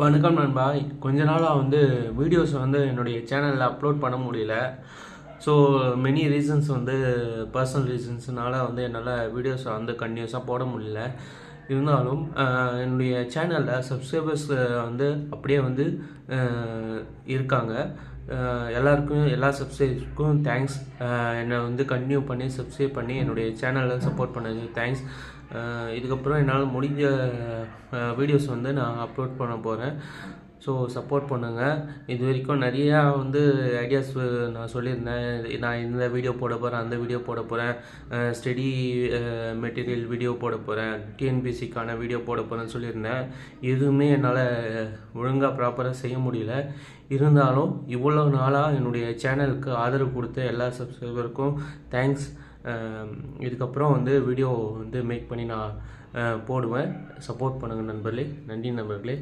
வணக்கம் நண்பா. கொஞ்ச நாளாக வீடியோஸ் என்னுடைய சேனலில் அப்லோட் பண்ண முடியல. ஸோ மெனி ரீசன்ஸ் பர்சனல் ரீசன்ஸ்னால என்னால் வீடியோஸை கண்டினியூஸாக போட முடியல. இருந்தாலும் என்னுடைய சேனலில் சப்ஸ்கிரைபர்ஸ் அப்படியே இருக்காங்க. எல்லாருக்கும் எல்லா சப்ஸ்கிரைபர்ஸ்க்கும் தேங்க்ஸ். என்னை கண்டினியூ பண்ணி சப்ஸ்கிரைப் பண்ணி என்னுடைய சேனலில் சப்போர்ட் பண்ணது தேங்க்ஸ். இதுக்கப்புறம் என்னால் முடிஞ்ச வீடியோஸ் நான் அப்லோட் பண்ண போகிறேன். ஸோ சப்போர்ட் பண்ணுங்கள். இது வரைக்கும் நிறையா ஐடியாஸ் நான் சொல்லியிருந்தேன். நான் இந்த வீடியோ போட போகிறேன், அந்த வீடியோ போட போகிறேன், ஸ்டடி மெட்டீரியல் வீடியோ போட போகிறேன், டிஎன்பிசிக்கான வீடியோ போட போகிறேன்னு சொல்லியிருந்தேன். எதுவுமே என்னால் ஒழுங்காக ப்ராப்பராக செய்ய முடியல. இருந்தாலும் இவ்வளோ நாளாக என்னுடைய சேனலுக்கு ஆதரவு கொடுத்த எல்லா சப்ஸ்கிரைபருக்கும் தேங்க்ஸ். இதுக்கப்புறம் வீடியோ மேக் பண்ணி நான் போடுவேன். சப்போர்ட் பண்ணுங்கள் நண்பர்களே. நன்றி நண்பர்களே.